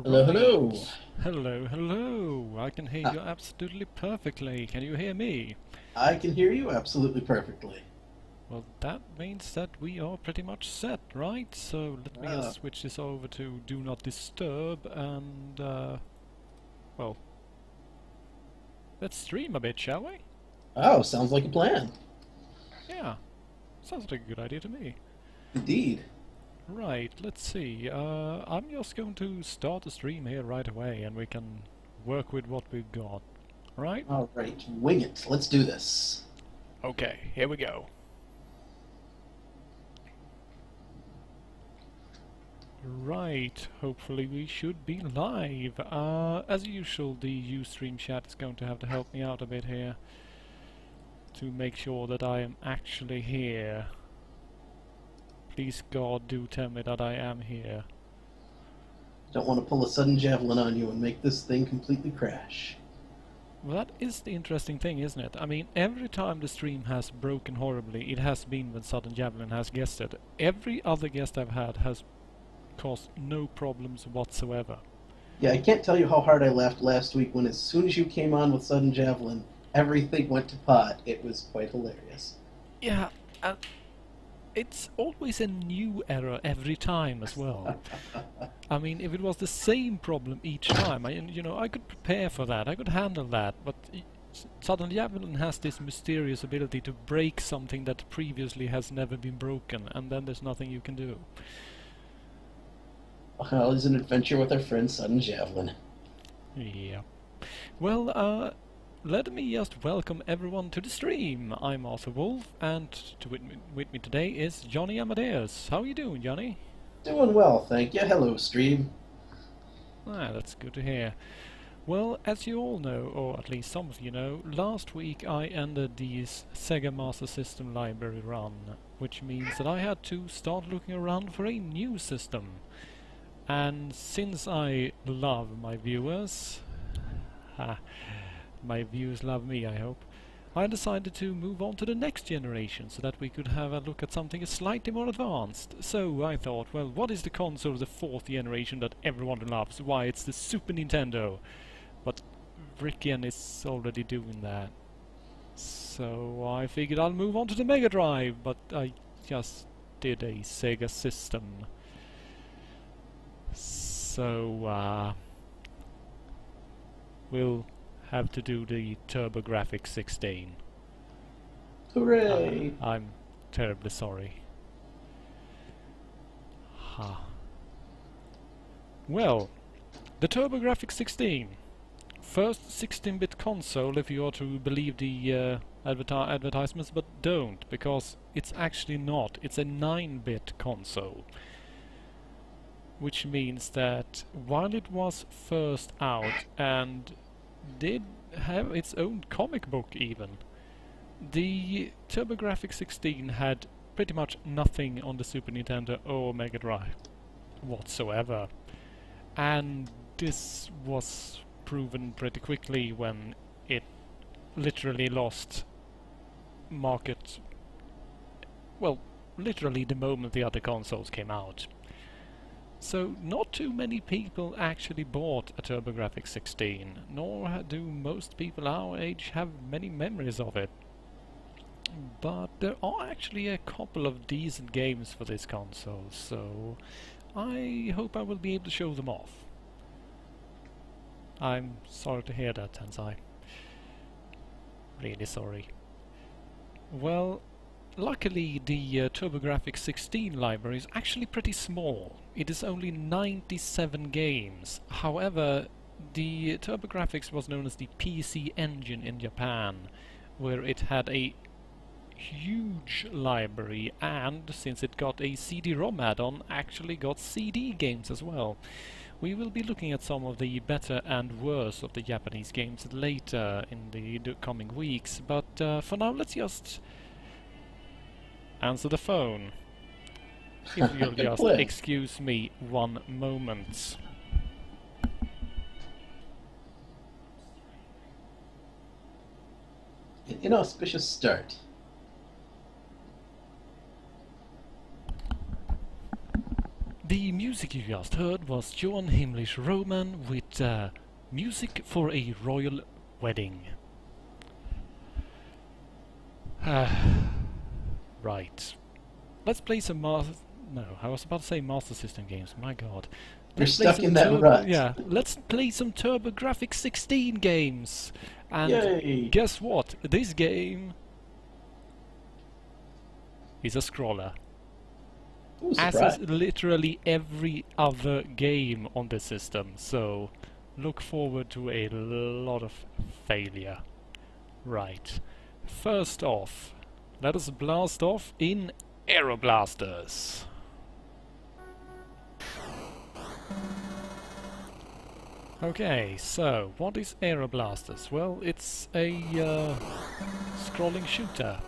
Hello, hello. Right. Hello, hello. I can hear Ah, you absolutely perfectly. Can you hear me? I can hear you absolutely perfectly. Well, that means that we are pretty much set, right? So let me just Uh, switch this over to Do Not Disturb and, well, let's stream a bit, shall we? oh, sounds like a plan. Yeah, sounds like a good idea to me. Indeed. Right, let's see. I'm just going to start the stream here right away and we can work with what we've got. Right? All right, wing it. Let's do this. Okay, here we go. Right, hopefully we should be live. As usual, the Ustream chat is going to have to help me out a bit here to make sure that I am actually here. Please God, do tell me that I am here. Don't want to pull a sudden javelin on you and make this thing completely crash. Well, that is the interesting thing, isn't it? I mean, every time the stream has broken horribly, it has been when Sudden Javelin has guested. Every other guest I've had has caused no problems whatsoever. Yeah, I can't tell you how hard I laughed last week when as soon as you came on with sudden javelin, everything went to pot. It was quite hilarious. Yeah, it's always a new error every time as well. I mean, if it was the same problem each time, I could prepare for that, I could handle that, but suddenly Javelin has this mysterious ability to break something that previously has never been broken, and then there's nothing you can do. Well, it's an adventure with our friend Sudden Javelin. Yeah. Well, let me just welcome everyone to the stream. I'm Arthur Wolfe, and with me today is Johnny Amadeus. How are you doing, Johnny? Doing well, thank you. Hello, stream. Ah, that's good to hear. Well, as you all know, or at least some of you know, last week I ended the Sega Master System library run, which means that I had to start looking around for a new system. And since I love my viewers, my viewers love me, I hope, I decided to move on to the next generation so that we could have a look at something slightly more advanced. So I thought, well, what is the console of the fourth generation that everyone loves? Why, it's the Super Nintendo. But Vrickian is already doing that. So I figured I'll move on to the Mega Drive, but I just did a Sega system. So we'll have to do the Turbografx-16. Hooray! I'm terribly sorry. Ha. Well, the Turbografx-16. First 16-bit console, if you are to believe the advertisements, but don't, because it's actually not. It's a 9-bit console. Which means that while it was first out and did have its own comic book even, the Turbografx-16 had pretty much nothing on the Super Nintendo or Mega Drive whatsoever. And this was proven pretty quickly when it literally lost market, well, literally the moment the other consoles came out. So not too many people actually bought a Turbografx-16, nor do most people our age have many memories of it. But there are actually a couple of decent games for this console, so I hope I will be able to show them off. I'm sorry to hear that, Tensai. Really sorry. Well, luckily the Turbografx-16 library is actually pretty small. It is only 97 games. However, the Turbografx was known as the PC Engine in Japan, where it had a huge library and, since it got a CD-ROM add-on, actually got CD games as well. We will be looking at some of the better and worse of the Japanese games later in the coming weeks, but for now let's just answer the phone. If you'll Good just plan. excuse me one moment. An inauspicious start. the music you just heard was Johann Himmlisch Roman with Music for a Royal Wedding. Right. Let's play some No, I was about to say Master System games, my god. You're stuck in that rut. Yeah, let's play some Turbografx-16 games. And Yay. guess what? This game is a scroller. Ooh, As surprise. is literally every other game on the system, so look forward to a lot of failure. Right. First off, let us blast off in Aero Blasters. Okay, so what is Aero Blasters? Well, it's a scrolling shooter,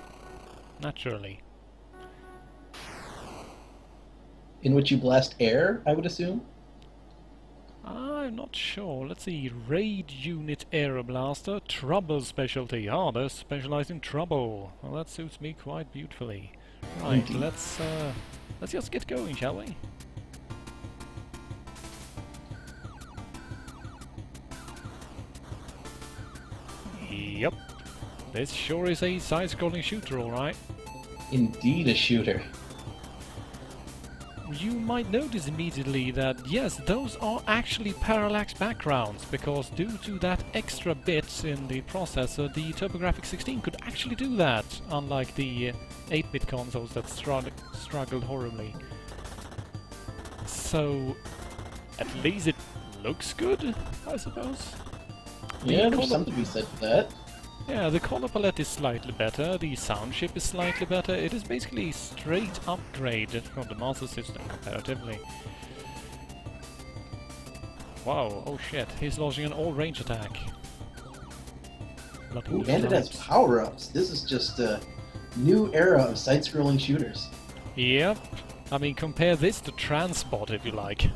naturally. In which you blast air, I would assume? I'm not sure. Let's see. Raid Unit Aero Blaster, Trouble Specialty. Ah, they're specialized in trouble. Well, that suits me quite beautifully. Right, Indeed. let's just get going, shall we? Yep. This sure is a side-scrolling shooter, alright. Indeed a shooter. You might notice immediately that, yes, those are actually parallax backgrounds, because due to that extra bit in the processor, the Turbografx-16 could actually do that, unlike the 8-bit consoles that struggled horribly. So, at least it looks good, I suppose. Yeah, there's something to be said for that. Yeah, the color palette is slightly better, the sound chip is slightly better, it is basically a straight upgrade from the Master System comparatively. Wow, oh shit, he's launching an all-range attack. Ooh, and it has power-ups. This is just a new era of side-scrolling shooters. Yep, I mean compare this to Transport if you like.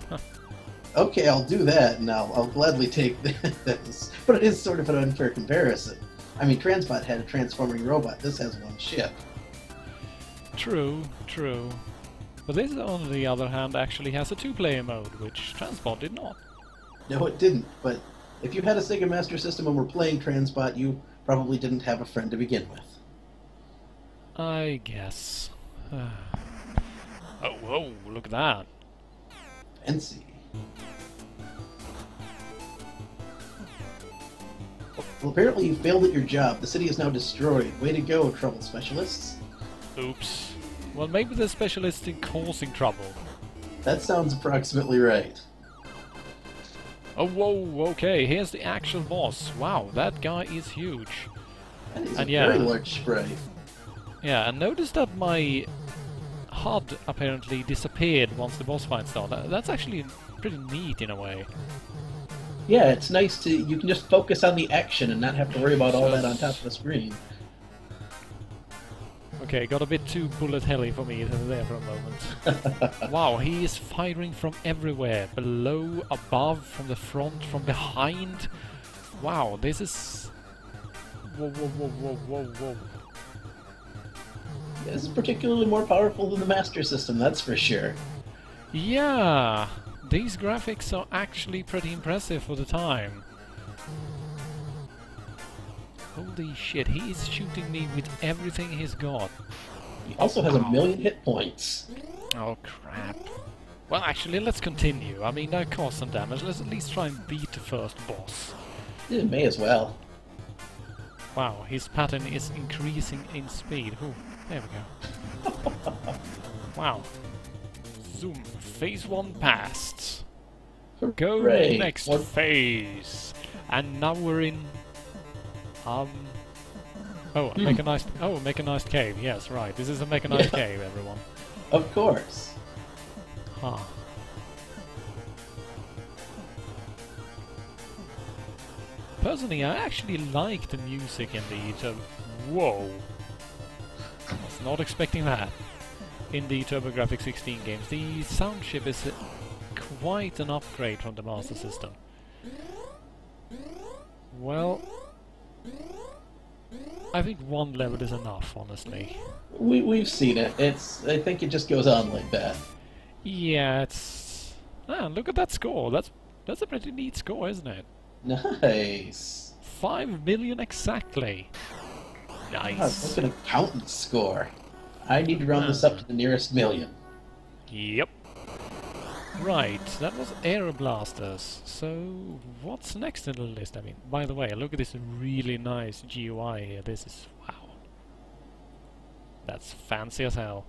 Okay, I'll do that, and I'll gladly take this. But it is sort of an unfair comparison. I mean, Transbot had a transforming robot. This has one ship. True, true. But this, on the other hand, actually has a two-player mode, which Transport did not. No, it didn't. But if you had a Sega Master System and were playing Transbot, you probably didn't have a friend to begin with. I guess. Oh, whoa, look at that. Fancy. Well, apparently you failed at your job. The city is now destroyed. Way to go, trouble specialists. Oops. Well, maybe they're specialists in causing trouble. That sounds approximately right. Oh, whoa, okay, here's the actual boss. Wow, that guy is huge. That is And a yeah. very large sprite. Yeah, and notice that my HUD apparently disappeared once the boss fight started. That's actually pretty neat in a way. Yeah, it's nice to... You can just focus on the action and not have to worry about all that on top of the screen. Okay, got a bit too bullet helly for me there for a moment. Wow, he is firing from everywhere. Below, above, from the front, from behind. Wow, this is... Whoa, whoa, whoa, whoa, whoa, whoa. Yeah, this is particularly more powerful than the Master System, that's for sure. Yeah, these graphics are actually pretty impressive for the time. Holy shit, he is shooting me with everything he's got. He also has 1,000,000 hit points. Oh crap. Well, actually, let's continue. I mean, that caused some damage. Let's at least try and beat the first boss. Yeah, may as well. Wow, his pattern is increasing in speed. Ooh, there we go. Wow. Zoom. Phase 1 passed. Go Hooray. next What- phase. And now we're in... Oh, a mechanized cave. Yes, right. This is a mechanized Yeah. cave, everyone. Of course. Huh. Personally, I actually like the music in the Whoa! Was not expecting that. In the Turbografx-16 games, the sound chip is quite an upgrade from the Master System. Well, I think one level is enough, honestly. We've seen it. I think it just goes on like that. Yeah, it's Ah, look at that score. That's a pretty neat score, isn't it? Nice. 5 million exactly. Nice. Look at accountant's score. I need to round this up to the nearest million. Yep. Right, that was Aero Blasters. So, what's next in the list? I mean, by the way, look at this really nice GUI here. This is, wow. That's fancy as hell.